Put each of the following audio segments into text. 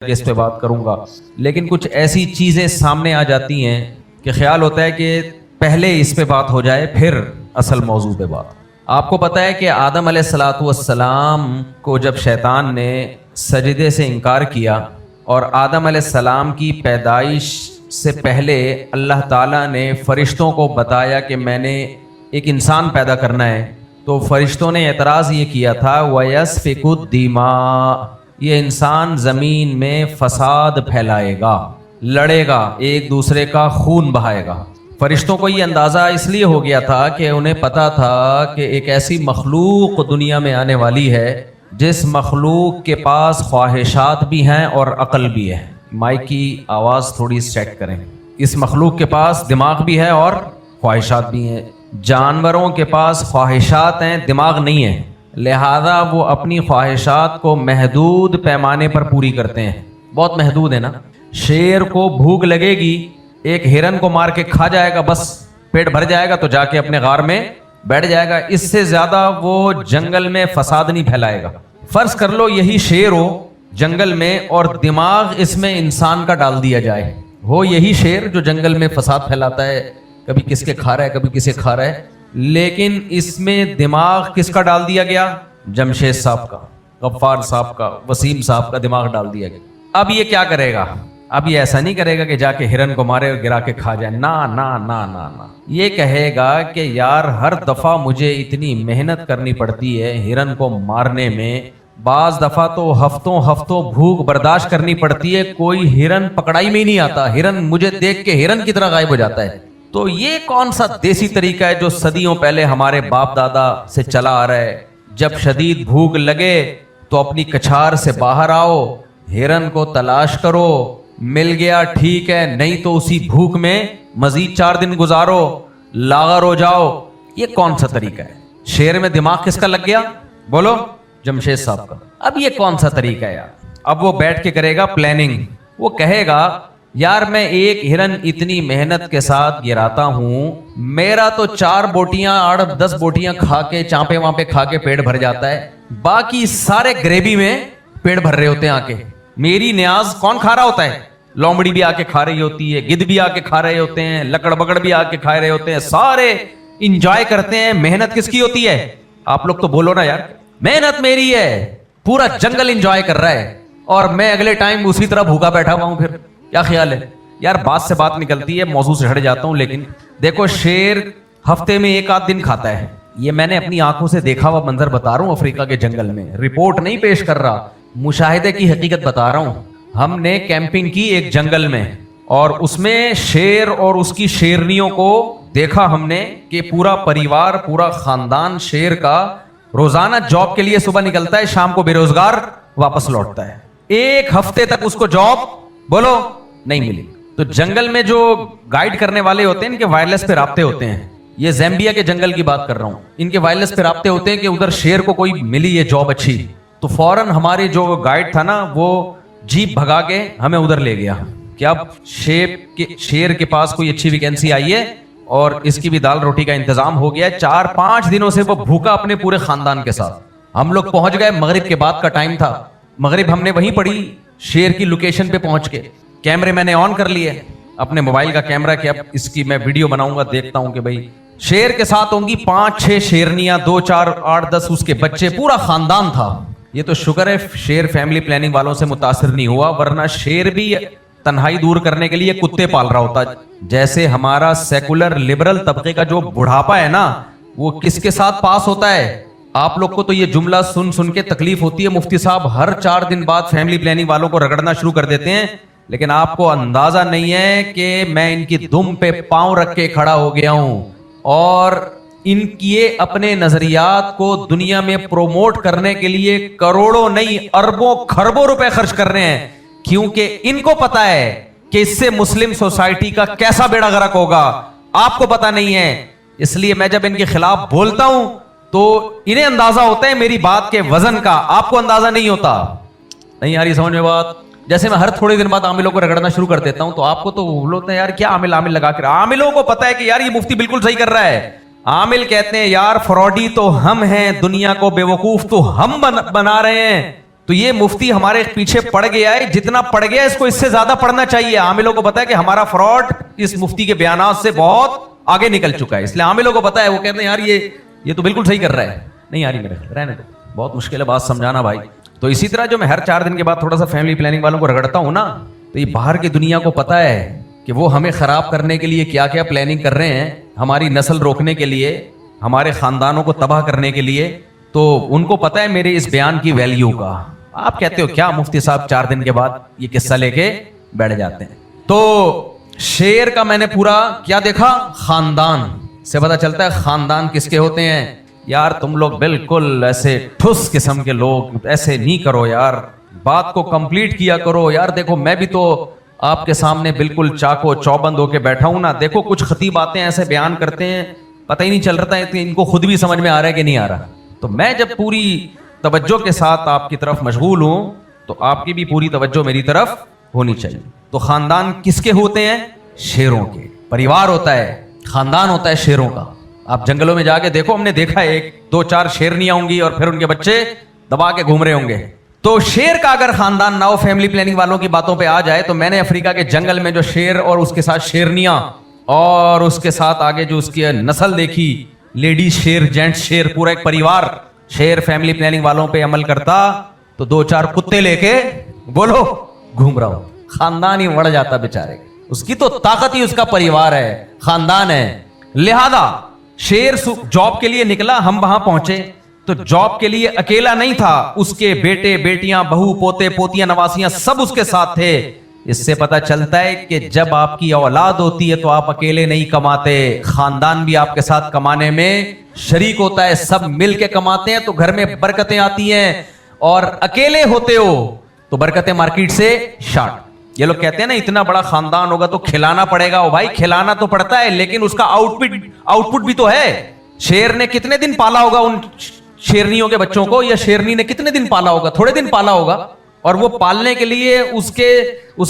اس پہ بات کروں گا، لیکن کچھ ایسی چیزیں سامنے آ جاتی ہیں کہ خیال ہوتا ہے کہ پہلے اس پہ بات ہو جائے پھر اصل موضوع پہ بات۔ آپ کو پتہ ہے کہ آدم علیہ الصلوۃ والسلام کو جب شیطان نے سجدے سے انکار کیا اور آدم علیہ السلام کی پیدائش سے پہلے اللہ تعالیٰ نے فرشتوں کو بتایا کہ میں نے ایک انسان پیدا کرنا ہے، تو فرشتوں نے اعتراض یہ کیا تھا وَيَسْفِكُ الدِّمَاءَ، یہ انسان زمین میں فساد پھیلائے گا، لڑے گا، ایک دوسرے کا خون بہائے گا۔ فرشتوں کو یہ اندازہ اس لیے ہو گیا تھا کہ انہیں پتا تھا کہ ایک ایسی مخلوق دنیا میں آنے والی ہے جس مخلوق کے پاس خواہشات بھی ہیں اور عقل بھی ہے۔ مائک کی آواز تھوڑی سیٹ کریں۔ اس مخلوق کے پاس دماغ بھی ہے اور خواہشات بھی ہیں۔ جانوروں کے پاس خواہشات ہیں، دماغ نہیں ہے، لہذا وہ اپنی خواہشات کو محدود پیمانے پر پوری کرتے ہیں۔ بہت محدود ہے نا۔ شیر کو بھوک لگے گی، ایک ہرن کو مار کے کھا جائے گا، بس پیٹ بھر جائے گا تو جا کے اپنے غار میں بیٹھ جائے گا، اس سے زیادہ وہ جنگل میں فساد نہیں پھیلائے گا۔ فرض کر لو یہی شیر ہو جنگل میں اور دماغ اس میں انسان کا ڈال دیا جائے، ہو یہی شیر جو جنگل میں فساد پھیلاتا ہے، کبھی کس کے کھا رہا ہے کبھی کسے کھا رہا ہے، لیکن اس میں دماغ کس کا ڈال دیا گیا؟ جمشید صاحب کا، غفار صاحب کا، وسیم صاحب کا دماغ ڈال دیا گیا۔ اب یہ کیا کرے گا؟ اب یہ ایسا نہیں کرے گا کہ جا کے ہرن کو مارے اور گرا کے کھا جائے، نا نا نا نا نا، یہ کہے گا کہ یار ہر دفعہ مجھے اتنی محنت کرنی پڑتی ہے ہرن کو مارنے میں، بعض دفعہ تو ہفتوں بھوک برداشت کرنی پڑتی ہے، کوئی ہرن پکڑائی میں ہی نہیں آتا، ہرن مجھے دیکھ کے ہرن کی طرح غائب ہو جاتا ہے۔ تو یہ کون سا دیسی طریقہ ہے جو صدیوں پہلے ہمارے باپ دادا سے چلا آ رہا ہے؟ جب شدید بھوک لگے تو اپنی کچھار سے باہر آؤ، ہرن کو تلاش کرو، مل گیا ٹھیک ہے، نہیں تو اسی بھوک میں مزید 4 دن گزارو، لاغر ہو جاؤ۔ یہ کون سا طریقہ ہے؟ شیر میں دماغ کس کا لگ گیا؟ بولو، جمشید صاحب کا۔ اب یہ کون سا طریقہ ہے یار؟ اب وہ بیٹھ کے کرے گا پلاننگ، وہ کہے گا یار میں ایک ہرن اتنی محنت کے ساتھ گراتا ہوں، میرا تو 4 بوٹیاں 8-10 بوٹیاں کھا کے چانپے وہاں کھا کے پیٹ بھر جاتا ہے، باقی سارے گریوی میں پیٹ بھر رہے ہوتے ہیں آ کے، میری نیاز کون کھا رہا ہوتا ہے؟ لومڑی بھی آ کے کھا رہی ہوتی ہے، گدھ بھی آ کے کھا رہے ہوتے ہیں، لکڑ بگڑ بھی آ کے کھا رہے ہوتے ہیں، سارے انجوائے کرتے ہیں۔ محنت کس کی ہوتی ہے؟ آپ لوگ تو بولو نا یار، محنت میری ہے، پورا جنگل انجوائے کر رہا ہے اور میں اگلے ٹائم اسی طرح بھوکا بیٹھا ہوا ہوں۔ پھر کیا خیال ہے یار؟ بات سے بات نکلتی ہے، موضوع سے ہٹ جاتا ہوں، لیکن دیکھو شیر ہفتے میں 1-8 دن کھاتا ہے، یہ میں نے اپنی آنکھوں سے دیکھا ہوا منظر بتا رہا ہوں، افریقہ کے جنگل میں، رپورٹ نہیں پیش کر رہا، مشاہدے کی حقیقت بتا رہا ہوں۔ ہم نے کیمپنگ کی ایک جنگل میں اور اس میں شیر اور اس کی شیرنیوں کو دیکھا ہم نے کہ پورا پریوار، پورا خاندان شیر کا روزانہ جاب کے لیے صبح نکلتا ہے، شام کو بے روزگار واپس لوٹتا ہے۔ 1 ہفتے تک اس کو جاب بولو نہیں ملی۔ تو جنگل میں جو گائیڈ کرنے والے ہوتے ہیں ان کے وائرلیس پہ رابطے ہوتے ہیں، یہ زیمبیا کے جنگل کی بات کر رہا ہوں، ان کے وائرلیس پہ رابطے ہوتے ہیں کہ ادھر شیر کو کوئی ملی یہ جاب اچھی، تو فوراً ہمارے جو گائیڈ تھا نا وہ جیپ بھگا کے ہمیں ادھر لے گیا کہ اب شیر کے پاس کوئی اچھی ویکینسی آئی ہے اور اس کی بھی دال روٹی کا انتظام ہو گیا ہے۔ 4-5 دنوں سے وہ بھوکا اپنے پورے خاندان کے ساتھ۔ ہم لوگ پہنچ گئے، مغرب کے بعد کا ٹائم تھا، مغرب ہم نے وہیں پڑھی شیر کی لوکیشن پہ پہنچ کے، کیمرے میں نے آن کر لیے اپنے موبائل کا کیمرہ کہ اب اس کی میں ویڈیو بناؤں گا، دیکھتا ہوں کہ بھائی شیر کے ساتھ ہوں گی 5-6 شیرنیاں، 2-4-8-10 اس کے بچے، پورا خاندان تھا۔ یہ تو شکر ہے شیر فیملی پلاننگ والوں سے متاثر نہیں ہوا، ورنہ شیر بھی تنہائی دور کرنے کے لیے کتے پال رہا ہوتا۔ جیسے ہمارا سیکولر لبرل طبقے کا جو بڑھاپا ہے نا، وہ کس کے ساتھ پاس ہوتا ہے؟ آپ لوگ کو تو یہ جملہ سن کے تکلیف ہوتی ہے، مفتی صاحب ہر 4 دن بعد فیملی پلاننگ والوں کو رگڑنا شروع کر دیتے ہیں، لیکن آپ کو اندازہ نہیں ہے کہ میں ان کی دم پہ پاؤں رکھ کے کھڑا ہو گیا ہوں اور ان کی اپنے نظریات کو دنیا میں پروموٹ کرنے کے لیے کروڑوں نہیں اربوں خربوں روپے خرچ کر رہے ہیں، کیونکہ ان کو پتا ہے کہ اس سے مسلم سوسائٹی کا کیسا بیڑا غرق ہوگا، آپ کو پتا نہیں ہے۔ اس لیے میں جب ان کے خلاف بولتا ہوں تو انہیں اندازہ ہوتا ہے میری بات کے وزن کا، آپ کو اندازہ نہیں ہوتا۔ نہیں آ رہی سمجھ میں بات؟ جیسے میں ہر تھوڑے دن بعد عاملوں کو رگڑنا شروع کر دیتا ہوں تو آپ کو تو بولتے ہیں یار کیا عامل لگا کر، عاملوں کو پتا ہے کہ یار یہ مفتی بالکل صحیح کر رہا ہے، عامل کہتے ہیں یار فراڈی تو ہم ہیں، دنیا کو بیوقوف تو ہم بنا رہے ہیں، تو یہ مفتی ہمارے پیچھے پڑ گیا ہے, جتنا پڑ گیا اس کو اس سے زیادہ پڑھنا چاہیے. عاملوں کو پتا ہے کہ ہمارا فراڈ اس مفتی کے بیانات سے بہت آگے نکل چکا ہے, اس لیے عاملوں کو پتا ہے, وہ کہتے ہیں یار یہ تو بالکل صحیح کر رہا ہے. نہیں یار میرے رہنے دو, بہت مشکل ہے بات سمجھانا بھائی. تو اسی طرح جو میں ہر 4 دن کے بعد تھوڑا سا فیملی پلاننگ والوں کو رگڑتا ہوں نا, تو یہ باہر کی دنیا کو پتا ہے کہ وہ ہمیں خراب کرنے کے لیے کیا کیا پلاننگ کر رہے ہیں, ہماری نسل روکنے کے لیے, ہمارے خاندانوں کو تباہ کرنے کے لیے. تو ان کو پتا ہے میرے اس بیان کی ویلیو کا. آپ کہتے ہو کیا مفتی صاحب 4 دن کے بعد یہ قصہ لے کے بیٹھ جاتے ہیں. تو شعر کا میں نے پورا کیا دیکھا, خاندان سے پتا چلتا ہے خاندان کس کے ہوتے ہیں. یار تم لوگ بالکل ایسے ٹھس قسم کے لوگ, ایسے نہیں کرو یار, بات کو کمپلیٹ کیا کرو یار. دیکھو میں بھی تو آپ کے سامنے بالکل چاقو چوبند ہو کے بیٹھا ہوں نا. دیکھو کچھ خطیب آتے ہیں ایسے بیان کرتے ہیں, پتہ ہی نہیں چل رہا ہے کہ ان کو خود بھی سمجھ میں آ رہا ہے کہ نہیں آ رہا. تو میں جب پوری توجہ کے ساتھ آپ کی طرف مشغول ہوں تو آپ کی بھی پوری توجہ میری طرف ہونی چاہیے. تو خاندان کس کے ہوتے ہیں, شیروں کے. پریوار ہوتا ہے, خاندان ہوتا ہے شیروں کا. آپ جنگلوں میں جا کے دیکھو, ہم نے دیکھا ہے 1-2-4 شیرنیاں ہوں گی اور پھر ان کے بچے دبا کے گھوم رہے ہوں گے. تو شیر کا اگر خاندان نہ ہو, فیملی پلاننگ والوں کی باتوں پہ آ جائے, تو میں نے افریقہ کے جنگل میں جو شیر اور اس کے ساتھ شیرنیاں اور اس کے ساتھ آگے جو اس کی نسل دیکھی, لیڈیز شیر, جینٹس شیر, پورا ایک پریوار شیر فیملی پلاننگ والوں پہ عمل کرتا تو 2-4 کتے لے کے بولو گھوم رہا ہو, خاندان ہی بڑھ جاتا بیچارے. اس کی تو طاقت ہی اس کا پریوار ہے, خاندان ہے. لہذا شیر جاب کے لیے نکلا, ہم وہاں پہنچے تو جاب کے لیے اکیلا نہیں تھا, اس کے بیٹے بیٹیاں, بہو پوتے پوتیاں نواسیاں سب اس کے ساتھ تھے. اس سے پتا چلتا ہے کہ جب آپ کی اولاد ہوتی ہے تو آپ اکیلے نہیں کماتے, خاندان بھی آپ کے ساتھ کمانے میں شریک ہوتا ہے, سب مل کے کماتے ہیں تو گھر میں برکتیں آتی ہیں. اور اکیلے ہوتے ہو تو برکتیں مارکیٹ سے شارٹ. یہ لوگ کہتے ہیں نا اتنا بڑا خاندان ہوگا تو کھلانا پڑے گا. او بھائی کھلانا تو پڑتا ہے لیکن اس کا آؤٹ پٹ بھی تو ہے. شیر نے کتنے دن پالا ہوگا ان شیرنیوں کے بچوں کو, یا شیرنی نے کتنے دن پالا ہوگا, تھوڑے دن پالا ہوگا. اور وہ پالنے کے لیے اس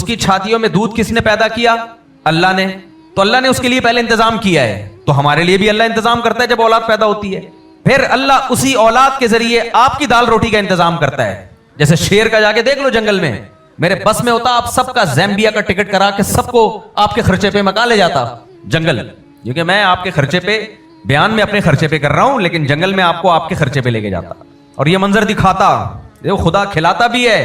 کی چھاتیوں میں دودھ کس نے پیدا کیا, اللہ نے. تو اللہ نے اس کے لیے پہلے انتظام کیا ہے, تو ہمارے لیے بھی اللہ انتظام کرتا ہے جب اولاد پیدا ہوتی ہے. پھر اللہ اسی اولاد کے ذریعے آپ کی دال روٹی کا انتظام کرتا ہے. جیسے شیر کا جا کے دیکھ لو جنگل میں, میرے بس میں ہوتا آپ سب کا زیمبیا کا ٹکٹ کرا کے سب کو آپ کے خرچے پہ مکا لے جاتا جنگل. کیونکہ میں آپ کے خرچے پہ بیان میں اپنے خرچے پہ کر رہا ہوں, لیکن جنگل میں آپ کو آپ کے خرچے پہ لے کے جاتا اور یہ منظر دکھاتا. دیکھو خدا کھلاتا بھی ہے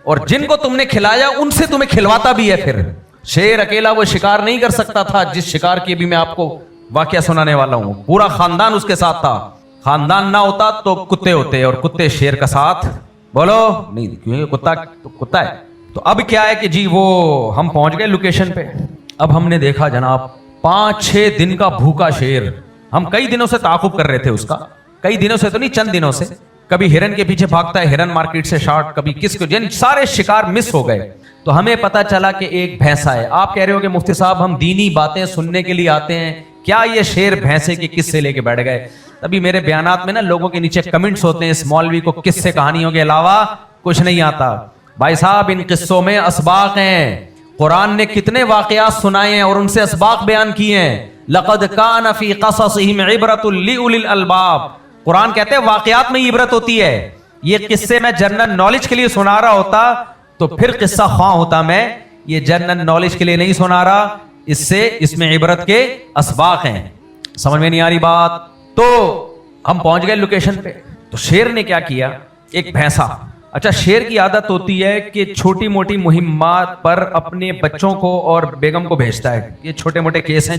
اور جن کو تم نے کھلایا ان سے تمہیں کھلواتا بھی ہے. پھر شیر اکیلا وہ شکار نہیں کر سکتا تھا جس شکار کی بھی میں آپ کو واقعہ سنانے والا ہوں. پورا خاندان اس کے ساتھ تھا. خاندان نہ ہوتا تو کتے ہوتے, اور کتے شیر کا ساتھ بولو نہیں, کیونکہ کتا تو کتا ہے. تو اب کیا ہے کہ جی وہ ہم پہنچ گئے لوکیشن پہ. اب ہم نے دیکھا جناب 5-6 دن کا بھوکا شیر. ہم کئی دنوں سے تعاقب کر رہے تھے اس کا, کئی دنوں سے تو نہیں, چند دنوں سے. کبھی ہرن کے پیچھے بھاگتا ہے, ہرن مارکیٹ سے شارٹ, کبھی کس کو, جن سارے شکار مس ہو گئے. تو ہمیں پتا چلا کہ ایک بھینسا ہے. آپ کہہ رہے ہو کہ مفتی صاحب ہم دینی باتیں سننے کے لیے آتے ہیں, کیا یہ شیر بھینسے کے قصے لے کے بیٹھ گئے؟ تبھی میرے بیانات میں نا لوگوں کے نیچے کمنٹس ہوتے ہیں, اس مولوی کو قصے کہانیوں کے علاوہ کچھ نہیں آتا. بھائی صاحب ان قصوں میں اسباق ہیں, قرآن نے کتنے واقعات سنائے ہیں اور ان سے اسباق بیان کیے ہیں. لقد کان فی قصصہم عبرۃ لأولی الالباب. قرآن کہتے ہیں واقعات میں عبرت ہوتی ہے. یہ قصے میں جنرل نالج کے لیے سنا رہا ہوتا تو پھر قصہ خواہ ہوتا میں. یہ جنرل نالج کے لیے نہیں سنا رہا, اس میں عبرت کے اسباق ہیں. سمجھ میں نہیں آ رہی بات؟ تو ہم پہنچ گئے لوکیشن پہ. تو شیر نے کیا کیا, ایک بھینسا. اچھا شیر کی عادت ہوتی ہے کہ چھوٹی موٹی مہمات پر اپنے بچوں کو اور بیگم کو بھیجتا ہے. یہ چھوٹے موٹے کیس ہیں,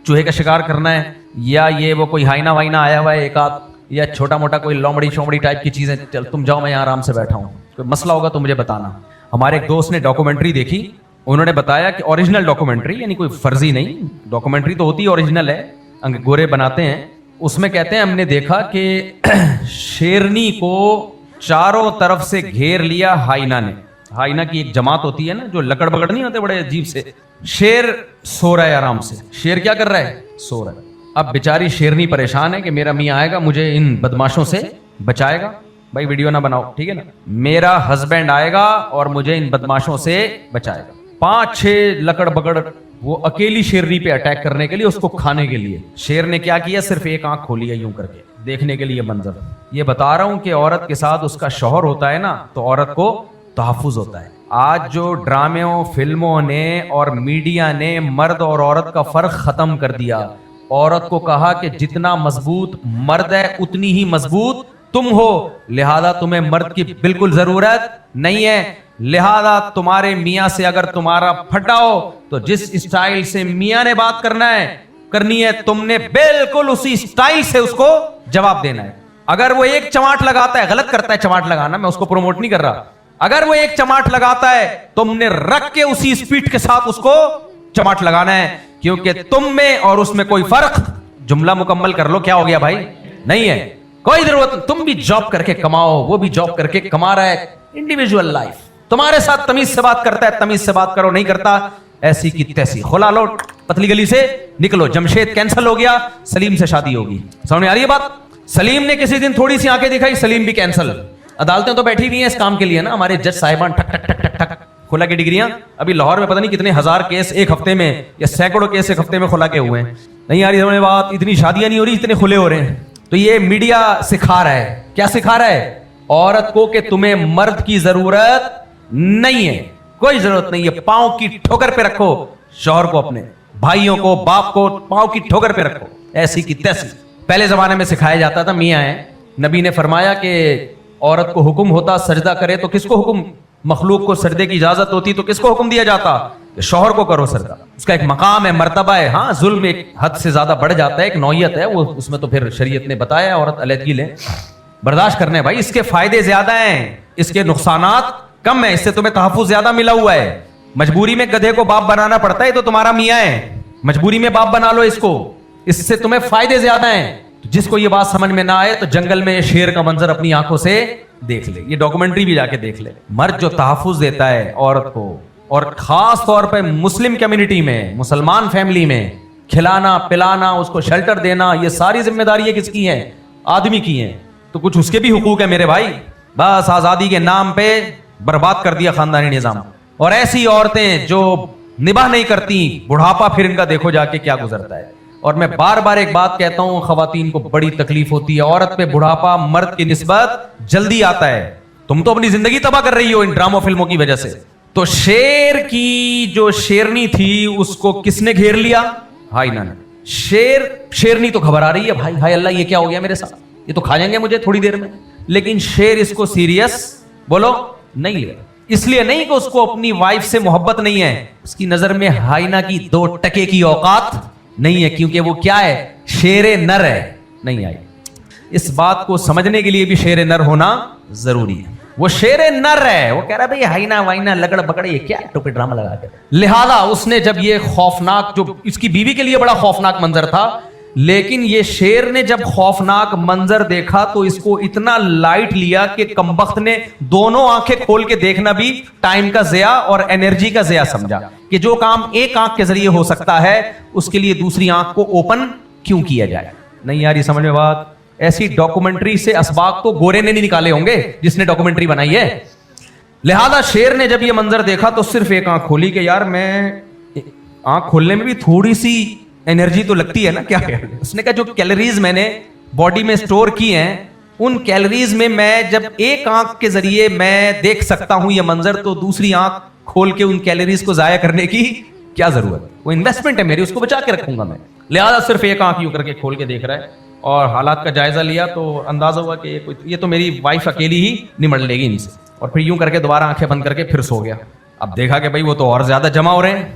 چوہے کا شکار کرنا ہے, یا یہ وہ کوئی ہائنا وائنا آیا ہوا ہے ایک آدھ, یا چھوٹا موٹا کوئی لومڑی شومڑی ٹائپ کی چیزیں. چل تم جاؤ, میں یہاں آرام سے بیٹھا ہوں, کوئی مسئلہ ہوگا تو مجھے بتانا. ہمارے ایک دوست نے ڈاکومنٹری دیکھی, انہوں نے بتایا کہ اوریجنل ڈاکومنٹری, یعنی کوئی فرضی نہیں, ڈاکومنٹری تو ہوتی ہے اوریجنل ہے, گورے بناتے ہیں. اس میں کہتے ہیں ہم نے دیکھا کہ شیرنی کو چاروں طرف سے گھیر لیا ہائنا نے. ہائنا کی ایک جماعت ہوتی ہے نا جو لکڑ بگڑ نہیں ہوتے, بڑے عجیب سے. شیر سو رہا ہے آرام سے. شیر کیا کر رہا ہے, سو رہا ہے. اب بیچاری شیرنی پریشان ہے کہ میرا میاں آئے گا مجھے ان بدماشوں سے بچائے گا. بھائی ویڈیو نہ بناؤ ٹھیک ہے نا. میرا ہسبینڈ آئے گا اور مجھے ان بدماشوں سے بچائے گا. 5-6 لکڑ بگڑ وہ اکیلی شیرنی پہ اٹیک کرنے کے لیے, اس کو کھانے کے لیے. شیر نے کیا کیا, صرف ایک آنکھ کھولی ہے یوں کر کے, دیکھنے کے لیے منظر. یہ بتا رہا ہوں کہ عورت کے ساتھ اس کا شوہر ہوتا ہے نا تو عورت کو تحفظ ہوتا ہے. آج جو ڈراموں فلموں نے اور میڈیا نے مرد اور عورت کا فرق ختم کر دیا. عورت کو کہا کہ جتنا مضبوط مرد ہے اتنی ہی مضبوط تم ہو, لہذا تمہیں مرد کی بالکل ضرورت نہیں ہے. لہذا تمہارے میاں سے اگر تمہارا پھٹا ہو تو جس اسٹائل سے میاں نے بات کرنی ہے تم نے بالکل اسی اسٹائل سے اس کو جواب دینا ہے. اگر وہ ایک چماٹ لگاتا ہے, غلط کرتا ہے چماٹ لگانا, میں اس کو پروموٹ نہیں کر رہا, اگر وہ ایک چماٹ لگاتا ہے تم نے رکھ کے اسی سپیڈ کے ساتھ اس کو چماٹ لگانا ہے, کیونکہ تم میں اور اس میں کوئی فرق, جملہ مکمل کر لو, کیا ہو گیا بھائی, نہیں ہے, کوئی ضرورت. تم بھی جاب کر کے کماؤ, وہ بھی جاب کر کے کما رہا ہے, انڈیویجول لائف. تمہارے ساتھ تمیز سے بات کرتا ہے تمیز سے بات کرو, نہیں کرتا ایسی کی تیسی, کھلا لو, پتلی گلی سے نکلو. جمشید کینسل ہو گیا, سلیم سے شادی ہوگی. سمجھ میں آ رہی ہے بات؟ سلیم نے کسی دن تھوڑی سی آنکھیں دکھائی, سلیم بھی کینسل. عدالتیں تو بیٹھی ہوئی ہیں اس کام کے لیے نا, ہمارے جج صاحبان ٹھک ٹھک ٹھک ٹھک ٹھک کھلا کی ڈگریاں. ابھی لاہور میں پتہ نہیں کتنے ہزار کیس ایک ہفتے میں یا سینکڑوں کیس ایک ہفتے میں کھلا کے ہوئے ہیں. نہیں آ رہی سمجھ بات, اتنی شادیاں نہیں ہو رہی اتنے کھلے ہو رہے ہیں. تو یہ میڈیا سکھا رہا ہے, کیا سکھا رہا ہے عورت کو, کہ تمہیں مرد کی ضرورت نہیں ہے, کوئی ضرورت نہیں ہے. پاؤں کی ٹھوکر پہ رکھو شوہر کو, اپنے بھائیوں کو, باپ کو پاؤں کی ٹھوکر پہ رکھو, ایسی کی تیسی. پہلے زمانے میں سکھایا جاتا تھا, میاں ہے, نبی نے فرمایا کہ عورت کو حکم ہوتا سجدہ کرے تو کس کو حکم, مخلوق کو سجدے کی اجازت ہوتی تو کس کو حکم دیا جاتا, کہ شوہر کو کرو سجدہ. اس کا ایک مقام ہے, مرتبہ ہے. ہاں ظلم ایک حد سے زیادہ بڑھ جاتا ہے, ایک نوعیت ہے وہ, اس میں تو پھر شریعت نے بتایا عورت علیحدگی لے, برداشت کرنے. بھائی اس کے فائدے زیادہ ہیں, اس کے نقصانات کم ہیں, اس سے تمہیں تحفظ زیادہ ملا ہوا ہے. مجبوری میں گدھے کو باپ بنانا پڑتا ہے, تو تمہارا میاں ہے, مجبوری میں باپ بنا لو اس کو, اس سے تمہیں فائدے زیادہ ہیں. جس کو یہ بات سمجھ میں نہ آئے تو جنگل میں شیر کا منظر اپنی آنکھوں سے دیکھ لے, یہ ڈاکومنٹری بھی جا کے دیکھ لے. مرد جو تحفظ دیتا ہے عورت کو, اور خاص طور پہ مسلم کمیونٹی میں, مسلمان فیملی میں, کھلانا پلانا, اس کو شیلٹر دینا, یہ ساری ذمہ داری کس کی ہیں, آدمی کی ہیں. تو کچھ اس کے بھی حقوق ہیں میرے بھائی. بس آزادی کے نام پہ برباد کر دیا خاندانی نظام. اور ایسی عورتیں جو نباہ نہیں کرتی, بڑھاپا پھر ان کا دیکھو جا کے کیا گزرتا ہے. اور میں بار بار ایک بات کہتا ہوں, خواتین کو بڑی تکلیف ہوتی ہے, عورت پہ بڑھاپا مرد کی نسبت جلدی آتا ہے. تم تو اپنی زندگی تباہ کر رہی ہو ان ڈراموں فلموں کی وجہ سے. تو شیر کی جو شیرنی تھی اس کو کس نے گھیر لیا, ہائی نا, شیرنی تو گھبرا رہی ہے, بھائی ہائے اللہ یہ کیا ہو گیا میرے ساتھ, یہ تو کھا جائیں گے مجھے تھوڑی دیر میں. لیکن شیر اس کو سیریس بولو نہیں لیا, اس لیے نہیں کہ اس کو اپنی وائف سے محبت نہیں ہے, اس کی نظر میں ہائنا کی 2 ٹکے کی اوقات نہیں ہے, کیونکہ وہ کیا ہے, شیر نر ہے. نہیں آئی, اس بات کو سمجھنے کے لیے بھی شیر نر ہونا ضروری ہے. وہ شیر نر ہے, وہ کہہ رہا ہے بھئی ہائنا وائنا لگڑ بکڑ یہ کیا ٹوپی ڈرامہ لگا کے. لہذا اس نے جب یہ خوفناک, جو اس کی بیوی کے لیے بڑا خوفناک منظر تھا, لیکن یہ شیر نے جب خوفناک منظر دیکھا تو اس کو اتنا لائٹ لیا کہ کمبخت نے دونوں آنکھیں کھول کے دیکھنا بھی ٹائم کا ضیاء اور انرجی کا ضیاء سمجھا, کہ جو کام ایک آنکھ کے ذریعے ہو سکتا ہے اس کے لیے دوسری آنکھ کو اوپن کیوں کیا جائے. نہیں یار یہ سمجھ میں بات, ایسی ڈاکومنٹری سے اسباق تو گورے نے نہیں نکالے ہوں گے جس نے ڈاکومنٹری بنائی ہے. لہذا شیر نے جب یہ منظر دیکھا تو صرف ایک آنکھ کھولی, کہ یار میں آنکھ کھولنے میں بھی تھوڑی سی انرجی تو لگتی ہے نا, کیا ہے. اس نے کہا جو کیلوریز میں نے باڈی میں سٹور کی ہیں ان کیلوریز میں جب ایک آنکھ کے ذریعے میں دیکھ سکتا ہوں یہ منظر, تو دوسری آنکھ کھول کے ان کیلوریز کو ضائع کرنے کی کیا ضرورت, وہ انویسٹمنٹ ہے میری, اس کو بچا کے رکھوں گا میں. لہذا صرف ایک آنکھ یوں کر کے کھول کے دیکھ رہا ہے, اور حالات کا جائزہ لیا تو اندازہ ہوا کہ یہ تو میری وائف اکیلی ہی نمٹ لے گی ان سے, اور پھر یوں کر کے دوبارہ آنکھیں بند کر کے پھر سو گیا. اب دیکھا کہ بھائی وہ تو اور زیادہ جمع ہو رہے ہیں,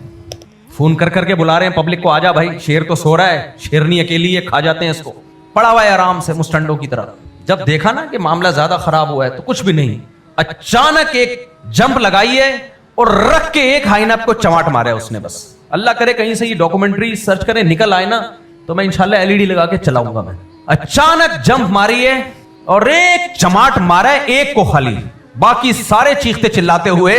فون کر کر کے بلا رہے ہیں پبلک کو, آ جا بھائی شیر تو سو رہا ہے, شیرنی اکیلی ہے, کھا جاتے ہیں اس کو, پڑا ہوا ہے آرام سے مسٹنڈوں کی طرح. جب دیکھا نا کہ معاملہ زیادہ خراب ہوا ہے تو کچھ بھی نہیں, اچانک ایک جمپ لگائی ہے اور رکھ کے ایک ہائنپ کو چماٹ مارا ہے اس نے. بس اللہ کرے کہیں سے یہ ڈاکومنٹری سرچ کرے نکل آئے نا تو میں انشاءاللہ LED لگا کے چلاؤں گا. میں اچانک جمپ ماری ہے اور ایک چماٹ مارا ہے ایک کو خالی, باقی سارے چیختے چلاتے ہوئے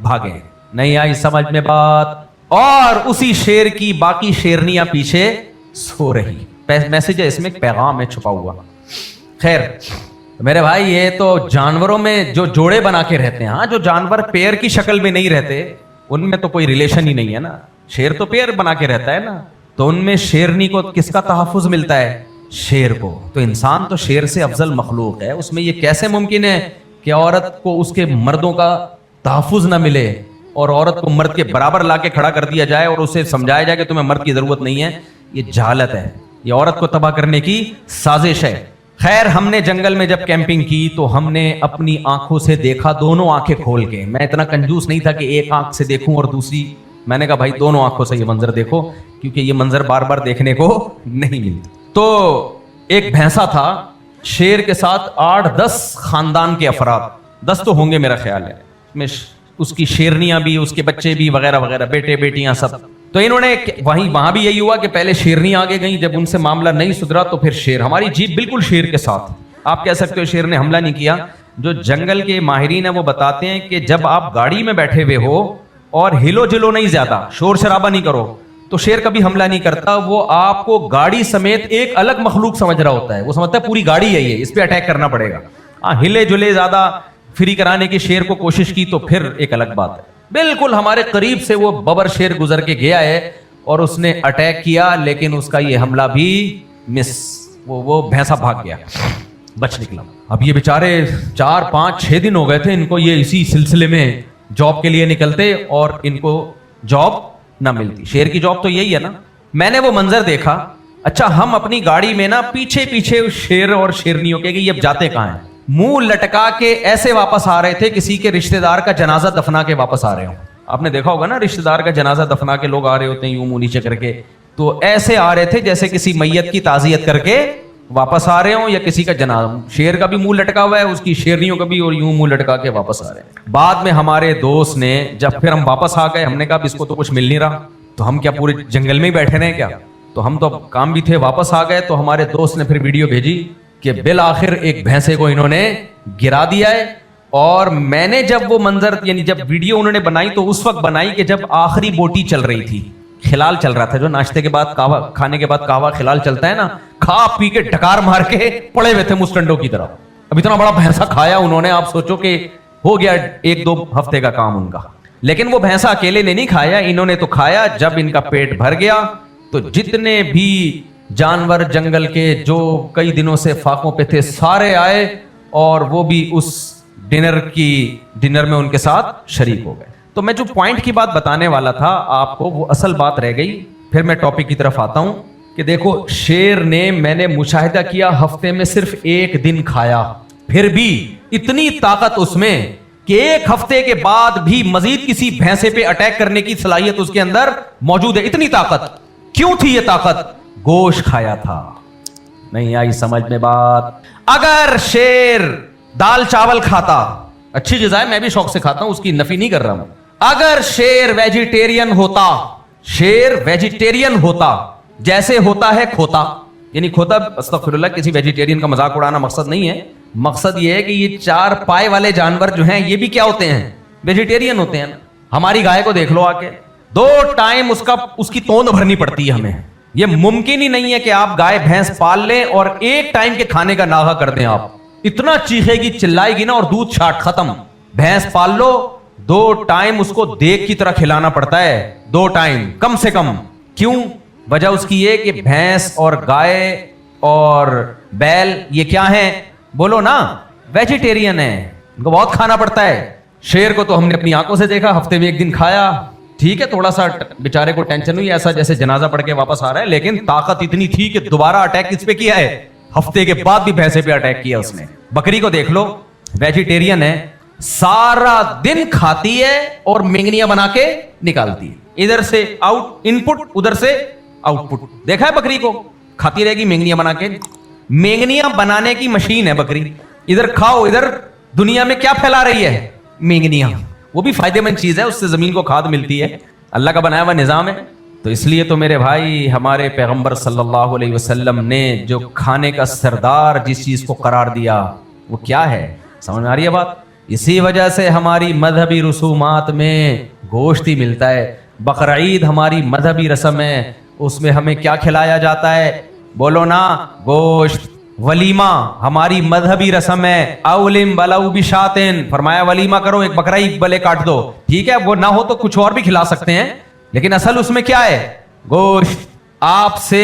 بھاگے. نہیں آئی سمجھ میں بات, اور اسی شیر کی باقی شیرنیاں پیچھے سو رہی. میسج ہے اس میں, ایک پیغام ہے چھپا ہوا. خیر میرے بھائی یہ تو جانوروں میں جو جوڑے بنا کے رہتے ہیں, ہاں جو جانور پیر کی شکل میں نہیں رہتے ان میں تو کوئی ریلیشن ہی نہیں ہے نا. شیر تو پیر بنا کے رہتا ہے نا, تو ان میں شیرنی کو کس کا تحفظ ملتا ہے, شیر کو. تو انسان تو شیر سے افضل مخلوق ہے, اس میں یہ کیسے ممکن ہے کہ عورت کو اس کے مردوں کا تحفظ نہ ملے اور عورت کو مرد کے برابر لا کے کھڑا کر دیا جائے اور اسے سمجھایا جائے کہ تمہیں مرد کی ضرورت نہیں ہے. یہ جہالت ہے, یہ عورت کو تباہ کرنے کی سازش ہے. خیر, ہم نے جنگل میں جب کیمپنگ کی تو ہم نے اپنی آنکھوں سے دیکھا, دونوں آنکھیں کھول کے. میں اتنا کنجوس نہیں تھا کہ ایک آنکھ سے دیکھوں اور دوسری, میں نے کہا بھائی دونوں آنکھوں سے یہ منظر دیکھو, کیونکہ یہ منظر بار بار دیکھنے کو نہیں ملتا. تو ایک بھینسا تھا شیر کے ساتھ 8-10 خاندان کے افراد, 10 تو ہوں گے میرا خیال ہے, اس کی شیرنیاں بھی, اس کے بچے بھی وغیرہ وغیرہ, بیٹے بیٹیاں سب. تو انہوں نے وہاں بھی یہی ہوا کہ پہلے شیرنی آگے گئیں, جب ان سے معاملہ نہیں سدھرا تو پھر شیر. ہماری جیپ بالکل شیر کے ساتھ, آپ کہہ سکتے ہو شیر نے حملہ نہیں کیا. جو جنگل کے ماہرین ہیں وہ بتاتے ہیں کہ جب آپ گاڑی میں بیٹھے ہوئے ہو اور ہلو جلو نہیں زیادہ, شور شرابہ نہیں کرو, تو شیر کبھی حملہ نہیں کرتا. وہ آپ کو گاڑی سمیت ایک الگ مخلوق سمجھ رہا ہوتا ہے, وہ سمجھتا ہے پوری گاڑی ہے یہ, اس پہ اٹیک کرنا پڑے گا. ہلے جلے زیادہ فری کرانے کی شیر کو کوشش کی تو پھر ایک الگ بات ہے. بالکل ہمارے قریب سے وہ ببر شیر گزر کے گیا ہے اور اس نے اٹیک کیا, لیکن اس کا یہ حملہ بھی مس, وہ بھینسا بھاگ گیا, بچ نکلا. اب یہ بیچارے 4-5-6 دن ہو گئے تھے ان کو یہ اسی سلسلے میں جاب کے لیے نکلتے اور ان کو جاب نہ ملتی. شیر کی جاب تو یہی ہے نا. میں نے وہ منظر دیکھا. اچھا, ہم اپنی گاڑی میں نا پیچھے پیچھے شیر اور شیرنیوں کے, یہ اب جاتے کہاں ہیں, منہ لٹکا کے ایسے واپس آ رہے تھے کسی کے رشتہ دار کا جنازہ دفنا کے واپس آ رہے ہوں. آپ نے دیکھا ہوگا نا, رشتہ دار کا جنازہ دفنا کے لوگ آ رہے ہوتے ہیں یوں منہ نیچے کر کے, تو ایسے آ رہے تھے جیسے کسی میت کی تعزیت کر کے واپس آ رہے ہوں یا کسی کا جنازہ. شیر کا بھی منہ لٹکا ہوا ہے, اس کی شیرنیوں کا بھی, اور یوں منہ لٹکا کے واپس آ رہے ہیں. بعد میں ہمارے دوست نے, جب پھر ہم واپس آ گئے, ہم نے کہا اس کو تو کچھ مل نہیں رہا, تو ہم کیا پورے جنگل میں ہی بیٹھے رہے کیا, تو ہم تو کام بھی تھے, واپس آ گئے. تو ہمارے دوست نے پھر ویڈیو بھیجی کہ بالآخر ایک بھینسے کو انہوں نے گرا دیا ہے. اور میں نے جب وہ منظر, یعنی جب ویڈیو انہوں نے بنائی تو اس وقت بنائی کہ جب آخری بوٹی چل رہی تھی, خلال چل رہا تھا, جو ناشتے کے بعد کہوہ, کھانے کے بعد کہوہ خلال چلتا ہے نا, کھا پی کے ڈکار مار کے پڑے ہوئے تھے مسٹنڈوں کی طرح. اب اتنا بڑا بھینسا کھایا انہوں نے, آپ سوچو کہ ہو گیا 1-2 ہفتے کا کام ان کا. لیکن وہ بھینسا اکیلے نے نہیں کھایا, انہوں نے تو کھایا. جب ان کا پیٹ بھر گیا تو جتنے بھی جانور جنگل کے جو کئی دنوں سے فاقوں پہ تھے سارے آئے, اور وہ بھی اس ڈنر میں ان کے ساتھ شریک ہو گئے. تو میں جو پوائنٹ کی بات بتانے والا تھا آپ کو, وہ اصل بات رہ گئی. پھر میں ٹاپک کی طرف آتا ہوں کہ دیکھو, شیر نے, میں نے مشاہدہ کیا, ہفتے میں صرف 1 دن کھایا, پھر بھی اتنی طاقت اس میں کہ 1 ہفتے کے بعد بھی مزید کسی بھینسے پہ اٹیک کرنے کی صلاحیت اس کے اندر موجود ہے. اتنی طاقت کیوں تھی یہ طاقت؟ گوشت کھایا تھا. نہیں آئی سمجھ میں بات؟ اگر شیر دال چاول کھاتا, اچھی غذا ہے, میں بھی شوق سے کھاتا ہوں, اس کی نفی نہیں کر رہا ہوں. اگر شیر ویجیٹیرین ہوتا, شیر ویجیٹیرین ہوتا جیسے ہوتا ہے کھوتا, یعنی کھوتا, استغفر اللہ, کسی ویجیٹیرین کا مذاق اڑانا مقصد نہیں ہے, مقصد یہ ہے کہ یہ 4 پائے والے جانور جو ہیں یہ بھی کیا ہوتے ہیں, ویجیٹیرین ہوتے ہیں. ہماری گائے کو دیکھ لو آ کے, 2 ٹائم اس کی توند بھرنی پڑتی ہے ہمیں. یہ ممکن ہی نہیں ہے کہ آپ گائے بھینس پال لیں اور 1 ٹائم کے کھانے کا ناغہ کر دیں. آپ اتنا چیخے گی, چلائے گی نا, اور دودھ چھاٹ ختم. بھینس پال لو, 2 ٹائم اس کو دیگ کی طرح کھلانا پڑتا ہے, 2 ٹائم کم سے کم. کیوں؟ وجہ اس کی یہ کہ بھینس اور گائے اور بیل یہ کیا ہیں, بولو نا, ویجیٹیرین ہیں, ان کو بہت کھانا پڑتا ہے. شیر کو تو ہم نے اپنی آنکھوں سے دیکھا, ہفتے میں 1 دن کھایا, ٹھیک ہے, تھوڑا سا بیچارے کو ٹینشن ہوئی, ایسا جیسے جنازہ پڑھ کے واپس آ رہا ہے, لیکن طاقت اتنی تھی کہ دوبارہ اٹیک کس پہ کیا ہے, ہفتے کے بعد بھی بھینسے پہ اٹیک کیا اس نے. بکری کو دیکھ لو, ویجیٹیرین ہے, سارا دن کھاتی ہے اور مینگنیاں بنا کے نکالتی ہے, ادھر سے آؤٹ ان پٹ, ادھر سے آؤٹ پٹ. دیکھا ہے بکری کو, کھاتی رہے گی مینگنیاں بنا کے. مینگنیاں بنانے کی مشین ہے بکری, ادھر کھاؤ, ادھر دنیا میں کیا پھیلا رہی ہے, مینگنیاں. وہ بھی فائدے مند چیز ہے, اس سے زمین کو کھاد ملتی ہے, اللہ کا بنایا ہوا نظام ہے. تو اس لیے تو میرے بھائی, ہمارے پیغمبر صلی اللہ علیہ وسلم نے جو کھانے کا سردار جس چیز کو قرار دیا وہ کیا ہے, سمجھ میں آ رہی ہے بات؟ اسی وجہ سے ہماری مذہبی رسومات میں گوشت ہی ملتا ہے. بقرعید ہماری مذہبی رسم ہے, اس میں ہمیں کیا کھلایا جاتا ہے, بولو نا, گوشت. ولیمہ ہماری مذہبی رسم ہے, اولم بلو بشاتن, فرمایا ولیمہ کرو, ایک بکرا ہی بلے کاٹ دو, ٹھیک ہے, وہ نہ ہو تو کچھ اور بھی کھلا سکتے ہیں, لیکن اصل اس میں کیا ہے, گوشت. آپ سے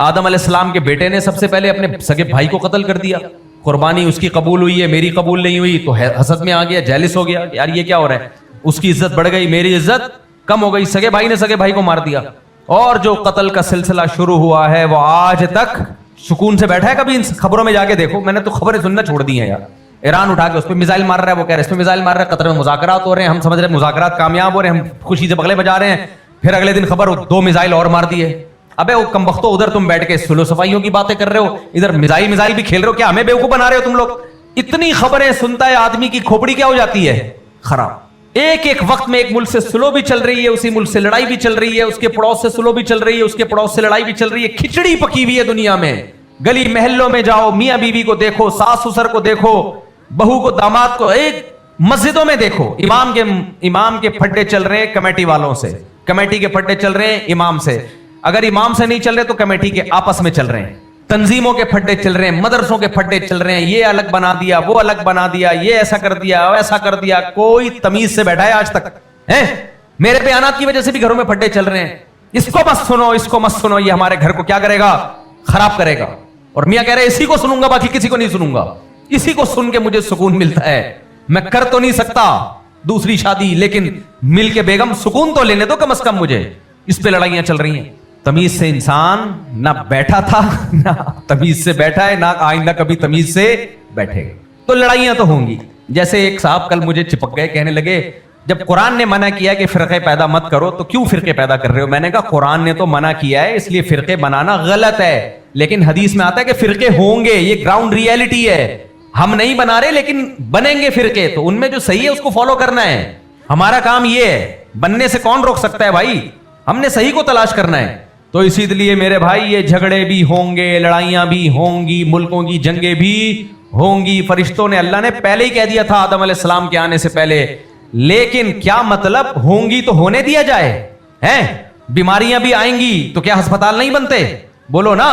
آدم علیہ السلام کے بیٹے نے سب سے پہلے اپنے سگے بھائی کو قتل کر دیا. قربانی اس کی قبول ہوئی ہے, میری قبول نہیں ہوئی, تو حسد میں آ گیا, جیلس ہو گیا, یار یہ کیا ہو رہا ہے. اس کی عزت بڑھ گئی, میری عزت کم ہو گئی, سگے بھائی نے سگے بھائی کو مار دیا. اور جو قتل کا سلسلہ شروع ہوا ہے وہ آج تک سکون سے بیٹھا ہے. کبھی ان خبروں میں جا کے دیکھو, میں نے تو خبریں سننا چھوڑ دی ہیں یار. ایران اٹھا کے اس پہ میزائل مار رہا ہے, وہ کہہ رہے اس پہ میزائل مار رہا ہے, قطر میں مذاکرات ہو رہے ہیں, ہم سمجھ رہے ہیں مذاکرات کامیاب ہو رہے ہیں, ہم خوشی سے بغلے بجا رہے ہیں. پھر اگلے دن خبر 2 میزائل اور مار دیے. ابے وہ کمبختو, ادھر تم بیٹھ کے سلو صفائیوں کی باتیں کر رہے ہو, ادھر میزائل بھی کھیل رہے ہو. کیا ہمیں بیوقوف بنا رہے ہو تم لوگ؟ اتنی خبریں سنتا ہے آدمی کی کھوپڑی کیا ہو جاتی ہے, خراب. ایک وقت میں ایک ملک سے سلو بھی چل رہی ہے, اسی ملک سے لڑائی بھی چل رہی ہے, اس کے پڑوس سے سلو بھی چل رہی ہے, اس کے پڑوس سے لڑائی بھی چل رہی ہے. کھچڑی پکی ہوئی ہے دنیا میں. گلی محلوں میں جاؤ, میاں بیوی کو دیکھو, ساس سسر کو دیکھو, بہو کو داماد کو, ایک مسجدوں میں دیکھو امام کے پھڈے چل رہے ہیں کمیٹی والوں سے, کمیٹی کے پھڈے چل رہے ہیں امام سے, اگر امام سے نہیں چل رہے تو کمیٹی کے آپس میں چل رہے ہیں, تنظیموں کے پھڈے چل رہے ہیں, مدرسوں کے پھڈے چل رہے ہیں, یہ الگ بنا دیا, وہ الگ بنا دیا, یہ ایسا کر دیا, ویسا کر دیا. کوئی تمیز سے بیٹھا ہے آج تک؟ میرے بیانات کی وجہ سے بھی گھروں میں پھڈے چل رہے ہیں. اس کو مت سنو, اس کو مت سنو, یہ ہمارے گھر کو کیا کرے گا, خراب کرے گا. اور میاں کہہ رہے اسی کو سنوں گا, باقی کسی کو نہیں سنوں گا. اسی کو سن کے مجھے سکون ملتا ہے. میں کر تو نہیں سکتا دوسری شادی, لیکن مل کے بیگم سکون تو لینے دو کم از کم مجھے. اس پہ لڑائیاں چل رہی ہیں. تمیز سے انسان نہ بیٹھا تھا, نہ تمیز سے بیٹھا ہے, نہ آئندہ کبھی تمیز سے بیٹھے گا. تو لڑائیاں تو ہوں گی. جیسے ایک صاحب کل مجھے چپک گئے, کہنے لگے جب قرآن نے منع کیا کہ فرقے پیدا مت کرو تو کیوں فرقے پیدا کر رہے ہو؟ میں نے کہا قرآن نے تو منع کیا ہے, اس لیے فرقے بنانا غلط ہے, لیکن حدیث میں آتا ہے کہ فرقے ہوں گے, یہ گراؤنڈ ریئلٹی ہے. ہم نہیں بنا رہے لیکن بنیں گے فرقے, تو ان میں جو صحیح ہے اس کو فالو کرنا ہے. ہمارا کام یہ ہے, بننے سے کون روک سکتا ہے بھائی؟ ہم نے صحیح کو تلاش کرنا ہے. تو اسی لیے میرے بھائی یہ جھگڑے بھی ہوں گے, لڑائیاں بھی ہوں گی, ملکوں کی جنگیں بھی ہوں گی. فرشتوں نے, اللہ نے پہلے ہی کہہ دیا تھا آدم علیہ السلام کے آنے سے پہلے, لیکن کیا مطلب ہوں گی تو ہونے دیا جائے ہیں؟ بیماریاں بھی آئیں گی تو کیا ہسپتال نہیں بنتے؟ بولو نا,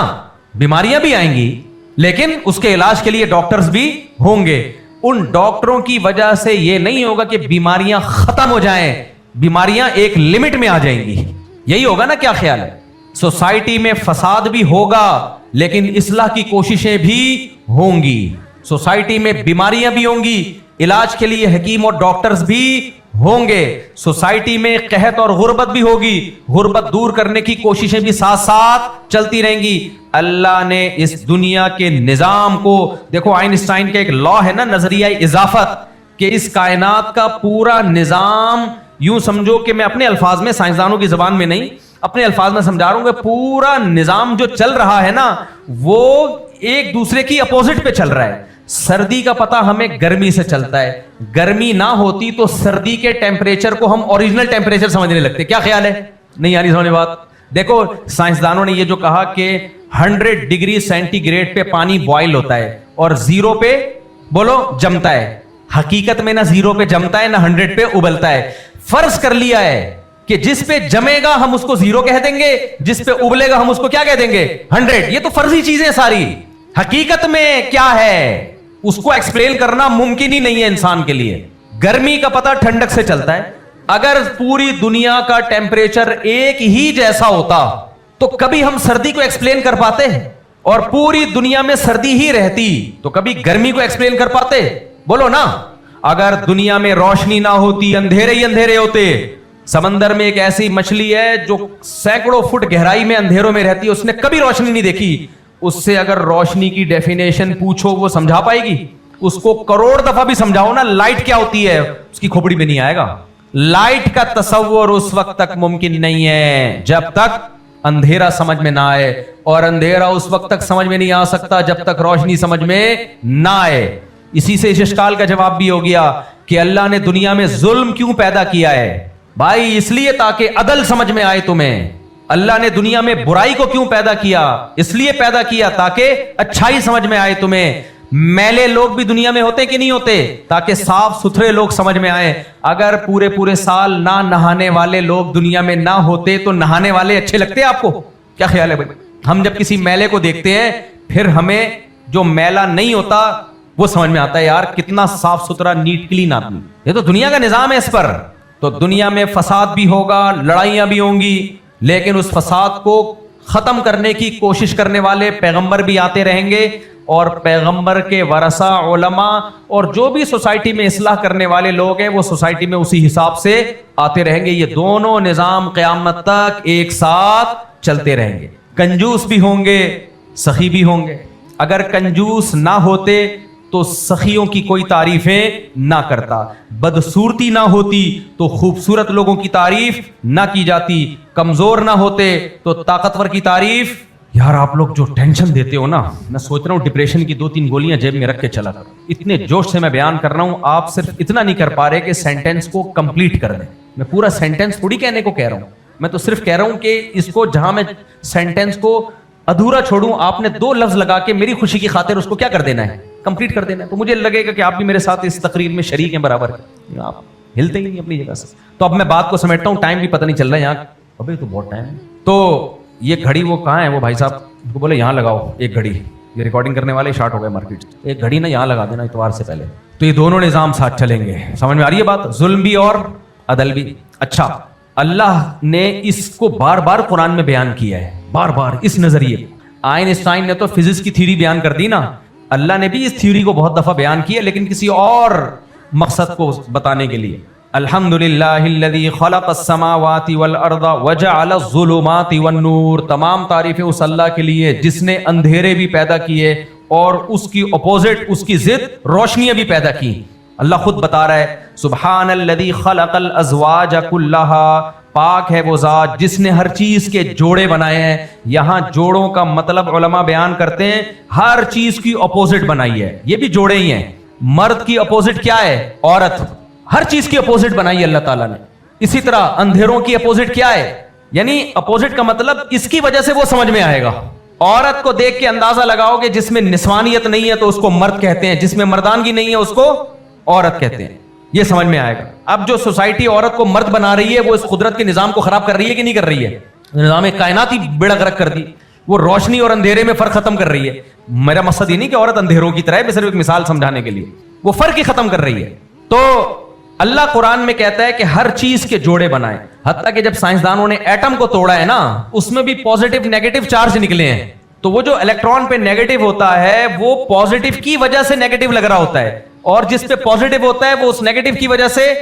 بیماریاں بھی آئیں گی لیکن اس کے علاج کے لیے ڈاکٹرز بھی ہوں گے. ان ڈاکٹروں کی وجہ سے یہ نہیں ہوگا کہ بیماریاں ختم ہو جائیں, بیماریاں ایک لمٹ میں آ جائیں گی. یہی ہوگا نا, کیا خیال ہے؟ سوسائٹی میں فساد بھی ہوگا لیکن اصلاح کی کوششیں بھی ہوں گی. سوسائٹی میں بیماریاں بھی ہوں گی, علاج کے لیے حکیم اور ڈاکٹرز بھی ہوں گے. سوسائٹی میں قحط اور غربت بھی ہوگی, غربت دور کرنے کی کوششیں بھی ساتھ ساتھ چلتی رہیں گی. اللہ نے اس دنیا کے نظام کو دیکھو, آئنسٹائن کا ایک لا ہے نا, نظریہ اضافت, کہ اس کائنات کا پورا نظام, یوں سمجھو کہ میں اپنے الفاظ میں, سائنسدانوں کی زبان میں نہیں, اپنے الفاظ میں سمجھا رہا ہوں کہ پورا نظام جو چل رہا ہے نا وہ ایک دوسرے کی اپوزٹ پہ چل رہا ہے. سردی کا پتہ ہمیں گرمی سے چلتا ہے, گرمی نہ ہوتی تو سردی کے ٹیمپریچر کو ہم اوریجنل ٹیمپریچر سمجھنے لگتے. کیا خیال ہے؟ نہیں آ رہی سمجھ بات؟ دیکھو سائنسدانوں نے یہ جو کہا کہ 100 ڈگری سینٹی گریڈ پہ پانی بوائل ہوتا ہے اور 0 پہ بولو جمتا ہے. حقیقت میں نہ 0 پہ جمتا ہے نہ 100 پہ ابلتا ہے. فرض کر لیا ہے کہ جس پہ جمے گا ہم اس کو 0 کہہ دیں گے, جس پہ ابلے گا ہم اس کو کیا کہہ دیں گے؟ 100. یہ تو فرضی چیزیں ساری. حقیقت میں کیا ہے اس کو ایکسپلین کرنا ممکن ہی نہیں ہے انسان کے لیے. گرمی کا پتہ ٹھنڈک سے چلتا ہے. اگر پوری دنیا کا ٹیمپریچر ایک ہی جیسا ہوتا تو کبھی ہم سردی کو ایکسپلین کر پاتے؟ اور پوری دنیا میں سردی ہی رہتی تو کبھی گرمی کو ایکسپلین کر پاتے؟ بولو نا. اگر دنیا میں روشنی نہ ہوتی, اندھیرے ہی اندھیرے ہوتے. سمندر میں ایک ایسی مچھلی ہے جو سینکڑوں فٹ گہرائی میں اندھیروں میں رہتی ہے, اس نے کبھی روشنی نہیں دیکھی. اس سے اگر روشنی کی ڈیفینیشن پوچھو وہ سمجھا پائے گی؟ اس کو کروڑ دفعہ بھی سمجھاؤ نا لائٹ کیا ہوتی ہے, اس کی کھوپڑی میں نہیں آئے گا. لائٹ کا تصور اس وقت تک ممکن نہیں ہے جب تک اندھیرا سمجھ میں نہ آئے, اور اندھیرا اس وقت تک سمجھ میں نہیں آ سکتا جب تک روشنی سمجھ میں نہ آئے. اسی سے اس اشکال کا جواب بھی ہو گیا کہ اللہ نے دنیا میں ظلم کیوں پیدا کیا ہے. بھائی اس لیے تاکہ عدل سمجھ میں آئے تمہیں. اللہ نے دنیا میں برائی کو کیوں پیدا کیا؟ اس لیے پیدا کیا تاکہ اچھائی سمجھ میں آئے تمہیں. میلے لوگ بھی دنیا میں ہوتے کہ نہیں ہوتے؟ تاکہ صاف ستھرے لوگ سمجھ میں آئے. اگر پورے سال نہ نہانے والے لوگ دنیا میں نہ ہوتے تو نہانے والے اچھے لگتے آپ کو؟ کیا خیال ہے بھائی؟ ہم جب کسی میلے کو دیکھتے ہیں پھر ہمیں جو میلہ نہیں ہوتا وہ سمجھ میں آتا ہے, یار کتنا صاف ستھرا نیٹ کلین آدمی. یہ تو دنیا کا نظام ہے اس پر. تو دنیا میں فساد بھی ہوگا, لڑائیاں بھی ہوں گی, لیکن اس فساد کو ختم کرنے کی کوشش کرنے والے پیغمبر بھی آتے رہیں گے اور پیغمبر کے ورثہ علماء اور جو بھی سوسائٹی میں اصلاح کرنے والے لوگ ہیں وہ سوسائٹی میں اسی حساب سے آتے رہیں گے. یہ دونوں نظام قیامت تک ایک ساتھ چلتے رہیں گے. کنجوس بھی ہوں گے, سخی بھی ہوں گے. اگر کنجوس نہ ہوتے تو سخیوں کی کوئی تعریفیں نہ کرتا, بدصورتی نہ ہوتی تو خوبصورت لوگوں کی تعریف نہ کی جاتی, کمزور نہ ہوتے تو طاقتور کی تعریف. یار آپ لوگ جو ٹینشن دیتے ہو نا, میں سوچ رہا ہوں ڈپریشن کی 2-3 گولیاں جیب میں رکھ کے چلا کروں. اتنے جوش سے میں بیان کر رہا ہوں, آپ صرف اتنا نہیں کر پا رہے کہ سینٹینس کو کمپلیٹ کر دیں. میں پورا سینٹینس تھوڑی کہنے کو کہہ رہا ہوں, میں تو صرف کہہ رہا ہوں کہ اس کو جہاں میں سینٹینس کو ادھورا چھوڑوں, آپ نے 2 لفظ لگا کے میری خوشی کی خاطر اس کو کیا کر دینا ہے, کمپلیٹ کر دینا ہے. تو مجھے لگے گا کہ آپ بھی میرے ساتھ اس تقریر میں شریک ہیں برابر. آپ ہلتے ہی نہیں اپنی جگہ سے. تو اب میں بات کو سمیٹتا ہوں, ٹائم بھی پتہ نہیں چل رہا ہے یہاں. ابھی تو بہت ٹائم ہے. تو یہ گھڑی وہ کہاں ہے, وہ بھائی صاحب کو بولے یہاں لگاؤ ایک گھڑی. یہ ریکارڈنگ کرنے والے شارٹ ہو گئے مارکیٹ, ایک گھڑی نا یہاں لگا دینا اتوار سے پہلے. تو یہ دونوں نظام ساتھ چلیں گے. سمجھ میں آ رہی ہے بات, ظلم بھی اور عدل بھی. اچھا, اللہ نے اس کو بار بار قرآن میں بیان کیا ہے, بار بار اس نظریے. آئنسٹائن نے تو فزکس کی تھیوری بیان کر دی نا, اللہ نے بھی اس تھیوری کو بہت دفعہ بیان کیا لیکن کسی اور مقصد کو بتانے کے لیے. الحمدللہ الذی خلق السماوات والارض وجعل الظلمات والنور. تمام تعریفیں اس اللہ کے لیے جس نے اندھیرے بھی پیدا کیے اور اس کی اپوزٹ, اس کی ضد روشنیاں بھی پیدا کی. اللہ خود بتا رہا ہے سبحان الذی خلق الازواج کلھا, پاک ہے وہ ذات جس نے ہر چیز کے جوڑے بنائے ہیں. یہاں جوڑوں کا مطلب علماء بیان کرتے ہیں ہر چیز کی اپوزٹ بنائی ہے, یہ بھی جوڑے ہی ہیں. مرد کی اپوزٹ کیا ہے, عورت. ہر چیز کی اپوزٹ بنائی ہے اللہ تعالیٰ نے. اسی طرح اندھیروں کی اپوزٹ کیا ہے, یعنی اپوزٹ کا مطلب اس کی وجہ سے وہ سمجھ میں آئے گا. عورت کو دیکھ کے اندازہ لگاؤ کہ جس میں نسوانیت نہیں ہے تو اس کو مرد کہتے ہیں, جس میں مردانگی نہیں ہے اس کو عورت کہتے ہیں. یہ سمجھ میں آئے گا. اب جو سوسائٹی عورت کو مرد بنا رہی ہے وہ اس قدرت کے نظام کو خراب کر رہی ہے کہ نہیں کر رہی ہے, نظام کائناتی بیڑا غرق کر دی. وہ روشنی اور اندھیرے میں فرق ختم کر رہی ہے. میرا مقصد یہ نہیں کہ عورت اندھیروں کی طرح ہے, میں صرف ایک مثال سمجھانے کے لیے, وہ فرق ہی ختم کر رہی ہے. تو اللہ قرآن میں کہتا ہے کہ ہر چیز کے جوڑے بنائیں. حتیٰ کہ جب سائنسدانوں نے ایٹم کو توڑا ہے نا, اس میں بھی پازیٹیو نیگیٹو چارج نکلے ہیں. تو وہ جو الیکٹران پہ نیگیٹو ہوتا ہے وہ پازیٹیو کی وجہ سے نیگیٹو لگ رہا ہوتا ہے, اور جس پہ پازیٹیو ہوتا ہے وہ اس نیگیٹو کی وجہ سے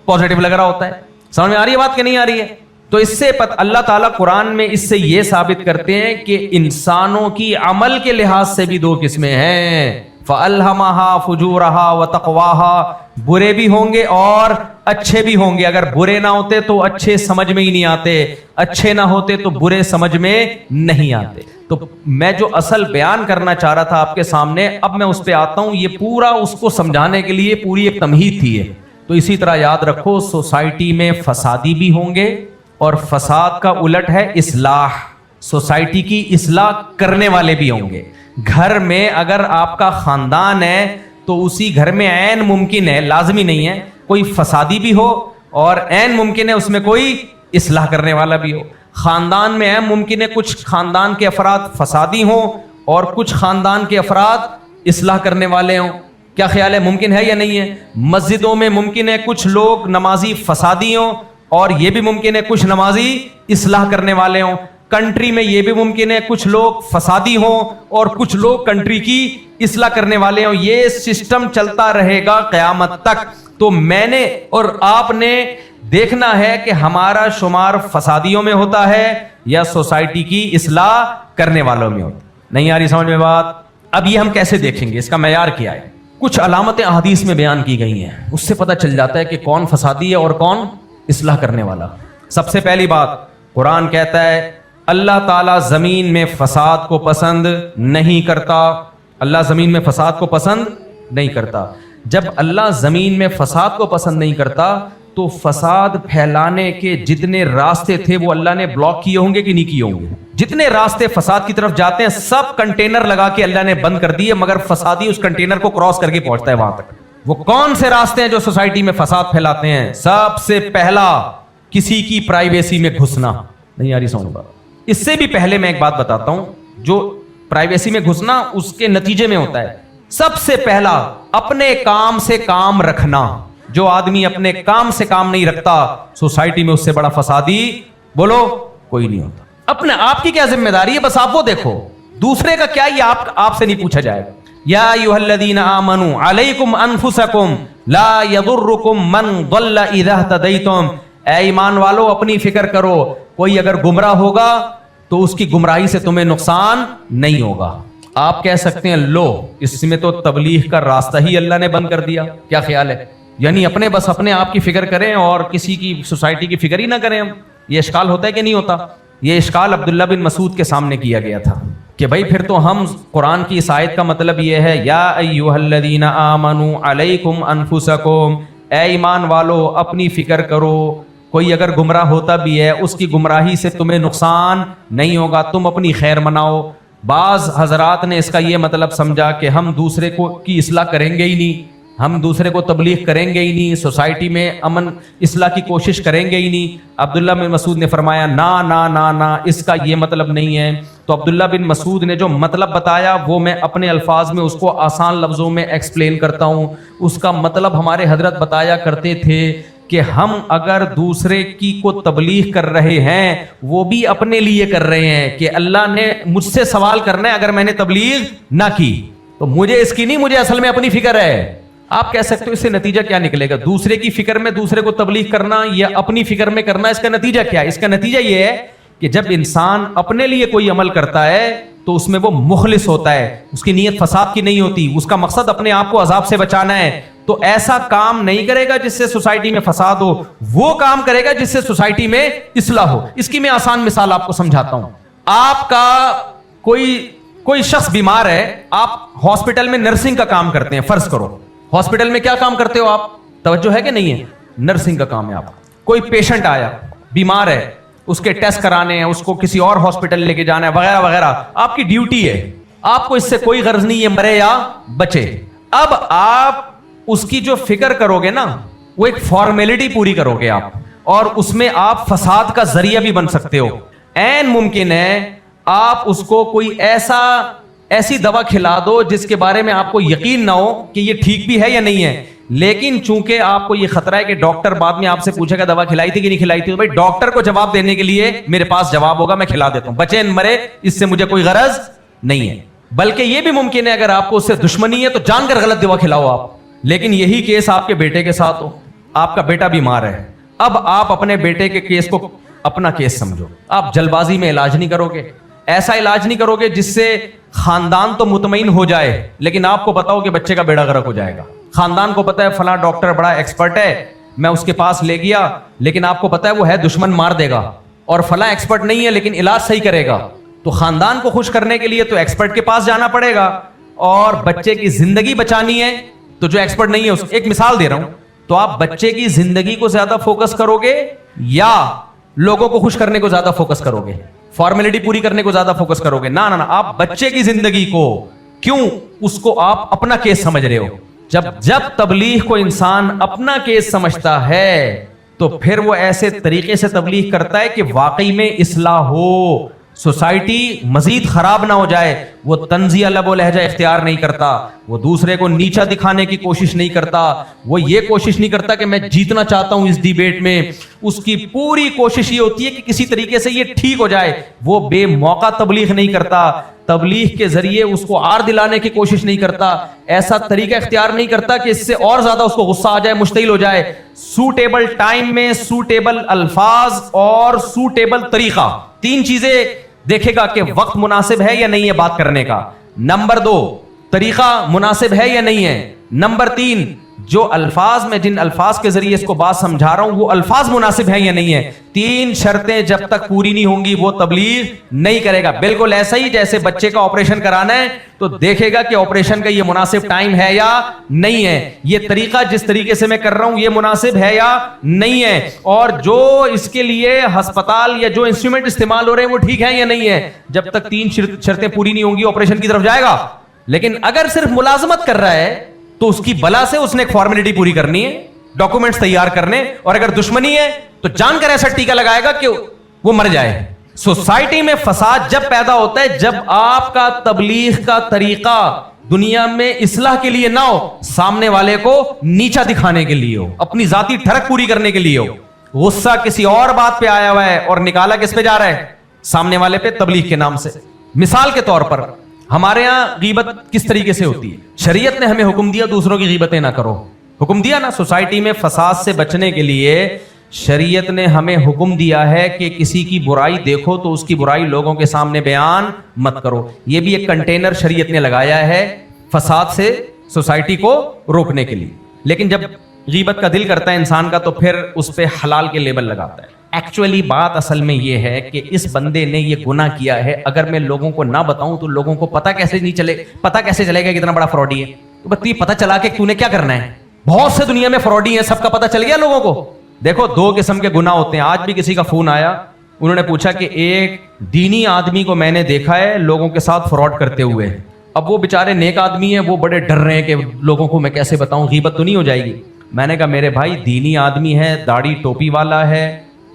پازیٹیو لگ رہا ہوتا ہے. سمجھ میں آ رہی ہے بات کہ نہیں آ رہی ہے؟ تو اس سے اللہ تعالیٰ قرآن میں اس سے یہ ثابت کرتے ہیں کہ انسانوں کی عمل کے لحاظ سے بھی 2 قسمیں ہیں. فَأَلْهَمَهَا فُجُورَهَا وَتَقْوَاهَا. برے بھی ہوں گے اور اچھے بھی ہوں گے. اگر برے نہ ہوتے تو اچھے سمجھ میں ہی نہیں آتے, اچھے نہ ہوتے تو برے سمجھ میں نہیں آتے. تو میں جو اصل بیان کرنا چاہ رہا تھا آپ کے سامنے, اب میں اس پہ آتا ہوں. یہ پورا اس کو سمجھانے کے لیے پوری ایک تمہید تھی. تو اسی طرح یاد رکھو سوسائٹی میں فسادی بھی ہوں گے اور فساد کا الٹ ہے اصلاح. سوسائٹی کی اصلاح کرنے والے بھی ہوں گے. گھر میں اگر آپ کا خاندان ہے تو اسی گھر میں عین ممکن ہے, لازمی نہیں ہے, کوئی فسادی بھی ہو, اور عین ممکن ہے اس میں کوئی اصلاح کرنے والا بھی ہو. خاندان میں عین ممکن ہے کچھ خاندان کے افراد فسادی ہوں اور کچھ خاندان کے افراد اصلاح کرنے والے ہوں. کیا خیال ہے, ممکن ہے یا نہیں ہے؟ مسجدوں میں ممکن ہے کچھ لوگ نمازی فسادی ہوں اور یہ بھی ممکن ہے کچھ نمازی اصلاح کرنے والے ہوں. کنٹری میں یہ بھی ممکن ہے کچھ لوگ فسادی ہوں اور کچھ لوگ کنٹری کی اصلاح کرنے والے ہوں. یہ سسٹم چلتا رہے گا قیامت تک. تو میں نے اور آپ نے دیکھنا ہے کہ ہمارا شمار فسادیوں میں ہوتا ہے یا سوسائٹی کی اصلاح کرنے والوں میں ہوتا ہے. نہیں آ رہی سمجھ میں بات؟ اب یہ ہم کیسے دیکھیں گے, اس کا معیار کیا ہے؟ کچھ علامتیں احادیث میں بیان کی گئی ہیں, اس سے پتہ چل جاتا ہے کہ کون فسادی ہے اور کون اصلاح کرنے والا. سب سے پہلی بات, قرآن کہتا ہے اللہ تعالیٰ زمین میں فساد کو پسند نہیں کرتا. اللہ زمین میں فساد کو پسند نہیں کرتا. جب اللہ زمین میں فساد کو پسند نہیں کرتا تو فساد پھیلانے کے جتنے راستے تھے وہ اللہ نے بلاک کیے ہوں گے کہ نہیں کیے ہوں گے؟ جتنے راستے فساد کی طرف جاتے ہیں سب کنٹینر لگا کے اللہ نے بند کر دیے, مگر فسادی اس کنٹینر کو کراس کر کے پہنچتا ہے وہاں تک. وہ کون سے راستے ہیں جو سوسائٹی میں فساد پھیلاتے ہیں؟ سب سے پہلا کسی کی پرائیویسی میں گھسنا. نہیں آ رہی سمجھ بات؟ اس سے بھی پہلے میں ایک بات بتاتا ہوں, جو پرائیویسی میں گھسنا اس کے نتیجے میں ہوتا ہے. سب سے پہلا اپنے کام سے کام رکھنا. جو آدمی اپنے کام سے کام نہیں رکھتا سوسائٹی میں اس سے بڑا فسادی بولو کوئی نہیں ہوتا. اپنے آپ کی کیا ذمہ داری ہے، بس آپ وہ دیکھو، دوسرے کا کیا یہ آپ سے نہیں پوچھا جائے گا. یا ایھا الذین آمنوا علیکم انفسکم لا یضرکم من ضل اذا اہتدیتم. اے ایمان والو اپنی فکر کرو، کوئی اگر گمراہ ہوگا تو اس کی گمراہی سے تمہیں نقصان نہیں ہوگا. آپ کہہ سکتے ہیں لو اس میں تو تبلیغ کا راستہ ہی اللہ نے بند کر دیا. کیا خیال ہے؟ یعنی بس اپنے آپ کی فکر کریں اور کسی کی سوسائٹی کی فکر ہی نہ کریں. ہم یہ اشکال ہوتا ہے کہ نہیں ہوتا؟ یہ اشکال عبداللہ بن مسعود کے سامنے کیا گیا تھا کہ بھائی پھر تو ہم قرآن کی اس آیت کا مطلب یہ ہے یا ایھا الذین آمنوا علیکم انفسکم، اے ایمان والو اپنی فکر کرو، کوئی اگر گمراہ ہوتا بھی ہے اس کی گمراہی سے تمہیں نقصان نہیں ہوگا، تم اپنی خیر مناؤ. بعض حضرات نے اس کا یہ مطلب سمجھا کہ ہم دوسرے کو کی اصلاح کریں گے ہی نہیں، ہم دوسرے کو تبلیغ کریں گے ہی نہیں، سوسائٹی میں امن اصلاح کی کوشش کریں گے ہی نہیں. عبداللہ بن مسعود نے فرمایا نا نا نا نا، اس کا یہ مطلب نہیں ہے. تو عبداللہ بن مسعود نے جو مطلب بتایا وہ میں اپنے الفاظ میں اس کو آسان لفظوں میں ایکسپلین کرتا ہوں. اس کا مطلب ہمارے حضرت بتایا کرتے تھے کہ ہم اگر دوسرے کی کو تبلیغ کر رہے ہیں وہ بھی اپنے لیے کر رہے ہیں کہ اللہ نے مجھ سے سوال کرنا ہے اگر میں نے تبلیغ نہ کی تو مجھے اس کی نہیں، مجھے اصل میں اپنی فکر ہے. آپ کہہ سکتے ہو اس سے نتیجہ کیا نکلے گا؟ دوسرے کی فکر میں دوسرے کو تبلیغ کرنا یا اپنی فکر میں کرنا، اس کا نتیجہ کیا ہے؟ اس کا نتیجہ یہ ہے کہ جب انسان اپنے لیے کوئی عمل کرتا ہے تو اس میں وہ مخلص ہوتا ہے، اس کی نیت فساد کی نہیں ہوتی، اس کا مقصد اپنے آپ کو عذاب سے بچانا ہے. تو ایسا کام نہیں کرے گا جس سے سوسائٹی میں فساد ہو، وہ کام کرے گا جس سے سوسائٹی میں اصلاح ہو. اس کی میں آسان مثال آپ کو سمجھاتا ہوں. آپ کا کوئی شخص بیمار ہے، آپ ہاسپٹل میں نرسنگ کا کام کرتے ہیں، فرض کرو ہاسپٹل میں کیا کام کرتے ہو آپ؟ توجہ ہے کہ نہیں ہے؟ نرسنگ کا کام ہے. آپ کوئی پیشنٹ آیا بیمار ہے، اس کے ٹیسٹ کرانے ہیں، اس کو کسی اور ہاسپٹل لے کے جانا ہے وغیرہ وغیرہ، آپ کی ڈیوٹی ہے. آپ کو اس سے کوئی غرض نہیں ہے مرے یا بچے. اب آپ اس کی جو فکر کرو گے نا وہ ایک فارمیلٹی پوری کرو گے آپ، اور اس میں آپ فساد کا ذریعہ بھی بن سکتے ہو. عین ممکن ہے آپ اس کو کوئی ایسی دوا کھلا دو جس کے بارے میں آپ کو یقین نہ ہو کہ یہ ٹھیک بھی ہے یا نہیں ہے، لیکن چونکہ آپ کو یہ خطرہ ہے کہ ڈاکٹر بعد میں آپ سے پوچھے گا دوا کھلائی تھی کہ نہیں کھلائی تھی، تو بھائی ڈاکٹر کو جواب دینے کے لیے میرے پاس جواب ہوگا، میں کھلا دیتا ہوں، بچے مرے اس سے مجھے کوئی غرض نہیں ہے. بلکہ یہ بھی ممکن ہے اگر آپ کو اس سے دشمنی ہے تو جان کر غلط دوا کھلاؤ آپ. لیکن یہی کیس آپ کے بیٹے کے ساتھ ہو، آپ کا بیٹا بیمار ہے، اب آپ اپنے بیٹے کے کیس کو اپنا کیس سمجھو. آپ جلد بازی میں علاج نہیں کرو گے، ایسا علاج نہیں کرو گے جس سے خاندان تو مطمئن ہو جائے لیکن آپ کو پتا ہو کہ بچے کا بیڑا غرق ہو جائے گا. خاندان کو پتا ہے فلاں ڈاکٹر بڑا ایکسپرٹ ہے، میں اس کے پاس لے گیا، لیکن آپ کو پتا ہے وہ ہے دشمن، مار دے گا، اور فلاں ایکسپرٹ نہیں ہے لیکن علاج صحیح کرے گا. تو خاندان کو خوش کرنے کے لیے تو ایکسپرٹ کے پاس جانا پڑے گا، اور بچے کی زندگی بچانی ہے تو جو ایکسپرٹ نہیں ہے اس ایک مثال دے رہا ہوں، تو آپ بچے کی زندگی کو زیادہ فوکس کرو گے یا لوگوں کو خوش کرنے کو زیادہ فوکس کرو گے، فارمیلٹی پوری کرنے کو زیادہ فوکس کرو گے؟ نہ نہ، آپ بچے کی زندگی کو، کیوں اس کو آپ اپنا کیس سمجھ رہے ہو. جب تبلیغ کو انسان اپنا کیس سمجھتا ہے تو پھر وہ ایسے طریقے سے تبلیغ کرتا ہے کہ واقعی میں اصلاح ہو، سوسائٹی مزید خراب نہ ہو جائے. وہ طنزیہ لب و لہجہ اختیار نہیں کرتا، وہ دوسرے کو نیچا دکھانے کی کوشش نہیں کرتا، وہ یہ کوشش نہیں کرتا کہ میں جیتنا چاہتا ہوں اس ڈیبیٹ میں. اس کی پوری کوشش یہ ہوتی ہے کہ کسی طریقے سے یہ ٹھیک ہو جائے. وہ بے موقع تبلیغ نہیں کرتا، تبلیغ کے ذریعے اس کو آر دلانے کی کوشش نہیں کرتا، ایسا طریقہ اختیار نہیں کرتا کہ اس سے اور زیادہ اس کو غصہ آ جائے، مشتعل ہو جائے. سوٹیبل ٹائم میں سوٹیبل الفاظ اور سوٹیبل طریقہ، تین چیزیں دیکھے گا کہ وقت مناسب ہے یا نہیں ہے بات کرنے کا. نمبر 2، طریقہ مناسب ہے یا نہیں ہے. نمبر 3، جو الفاظ میں جن الفاظ کے ذریعے اس کو بات سمجھا رہا ہوں وہ الفاظ مناسب ہیں یا نہیں ہے. 3 شرطیں جب تک پوری نہیں ہوں گی وہ تبلیغ نہیں کرے گا. بالکل ایسا ہی جیسے بچے کا آپریشن کرانا ہے تو دیکھے گا کہ آپریشن کا یہ مناسب ٹائم ہے یا نہیں ہے، یہ طریقہ جس طریقے سے میں کر رہا ہوں یہ مناسب ہے یا نہیں ہے، اور جو اس کے لیے ہسپتال یا جو انسٹرومنٹ استعمال ہو رہے ہیں وہ ٹھیک ہے یا نہیں ہے. جب تک 3 شرطیں پوری نہیں ہوں گی آپریشن کی طرف جائے گا. لیکن اگر صرف ملازمت کر رہا ہے تو اس کی بلا سے اس نے ایک فارمیلٹی پوری کرنی ہے، ڈاکومنٹس تیار کرنے، اور اگر دشمنی ہے تو جان کر ایسا ٹیکا لگائے گا کہ وہ مر جائے. سوسائٹی میں فساد جب پیدا ہوتا ہے جب آپ کا تبلیغ کا طریقہ دنیا میں اصلاح کے لیے نہ ہو، سامنے والے کو نیچا دکھانے کے لیے ہو، اپنی ذاتی ٹھڑک پوری کرنے کے لیے ہو. غصہ کسی اور بات پہ آیا ہوا ہے اور نکالا کس پہ جا رہا ہے؟ سامنے والے پہ تبلیغ کے نام سے. مثال کے طور پر ہمارے ہاں غیبت کس طریقے سے ہوتی ہے؟ شریعت نے ہمیں حکم دیا دوسروں کی غیبتیں نہ کرو. حکم دیا نا. سوسائٹی میں فساد سے بچنے کے لیے شریعت نے ہمیں حکم دیا ہے کہ کسی کی برائی دیکھو تو اس کی برائی لوگوں کے سامنے بیان مت کرو. یہ بھی ایک کنٹینر شریعت نے لگایا ہے فساد سے سوسائٹی کو روکنے کے لیے. لیکن جب غیبت کا دل کرتا ہے انسان کا تو پھر اس پہ حلال کے لیبل لگاتا ہے. ایکچولی بات اصل میں یہ ہے کہ اس بندے نے یہ گناہ کیا ہے, اگر میں لوگوں کو نہ بتاؤں تو لوگوں کو پتہ کیسے چلے گا کتنا بڑا فراڈی ہے. تو بس یہ پتہ چلا کہ تو نے کیا کرنا ہے. بہت سے دنیا میں فراڈی ہیں, سب کا پتہ چل گیا لوگوں کو. دیکھو 2 قسم کے گناہ ہوتے ہیں. آج بھی کسی کا فون آیا, انہوں نے پوچھا کہ ایک دینی آدمی کو میں نے دیکھا ہے لوگوں کے ساتھ فراڈ کرتے ہوئے. اب وہ بیچارے نیک آدمی ہیں, وہ بڑے ڈر رہے ہیں کہ لوگوں کو میں کیسے بتاؤں, غیبت تو نہیں ہو جائے گی. میں نے کہا میرے بھائی دینی آدمی ہے, داڑھی ٹوپی والا ہے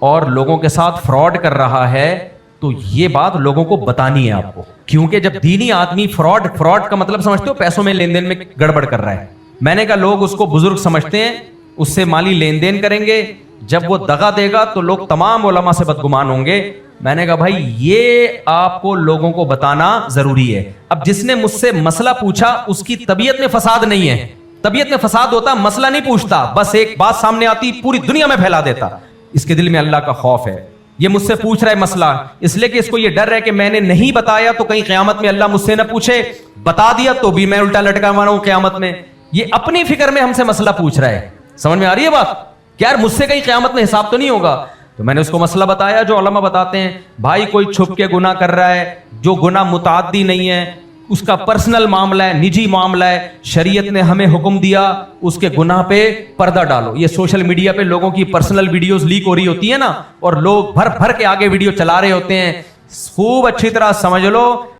اور لوگوں کے ساتھ فراڈ کر رہا ہے تو یہ بات لوگوں کو بتانی ہے آپ کو. کیونکہ جب دینی آدمی فراڈ کا مطلب سمجھتے ہو پیسوں میں لین دین میں گڑبڑ کر رہا ہے. میں نے کہا لوگ اس کو بزرگ سمجھتے ہیں, اس سے مالی لین دین کریں گے, جب وہ دغا دے گا تو لوگ تمام علماء سے بدگمان ہوں گے. میں نے کہا بھائی یہ آپ کو لوگوں کو بتانا ضروری ہے. اب جس نے مجھ سے مسئلہ پوچھا اس کی طبیعت میں فساد نہیں ہے. طبیعت میں فساد ہوتا مسئلہ نہیں پوچھتا, بس ایک بات سامنے آتی پوری دنیا میں پھیلا دیتا. اس کے دل میں اللہ کا خوف ہے. یہ مجھ سے پوچھ رہا ہے مسئلہ اس لیے کہ اس کو یہ ڈر ہے کہ میں نے نہیں بتایا تو کہیں قیامت میں اللہ مجھ سے نہ پوچھے, بتا دیا تو بھی میں الٹا لٹکا ہوا ہوں قیامت میں. یہ اپنی فکر میں ہم سے مسئلہ پوچھ رہا ہے. سمجھ میں آ رہی ہے بات؟ کہ یار مجھ سے کہیں قیامت میں حساب تو نہیں ہوگا. تو میں نے اس کو مسئلہ بتایا جو علماء بتاتے ہیں. بھائی کوئی چھپ کے گناہ کر رہا ہے, جو گناہ متعدی نہیں ہے, اس کا پرسنل معاملہ ہے, نجی معاملہ ہے, شریعت نے ہمیں حکم دیا اس کے گناہ پہ پردہ ڈالو. یہ سوشل میڈیا پہ لوگوں کی پرسنل ویڈیوز لیک ہو رہی ہوتی ہیں نا, اور لوگ بھر کے آگے ویڈیو چلا رہے ہوتے ہیں. خوب اچھی طرح سمجھ لو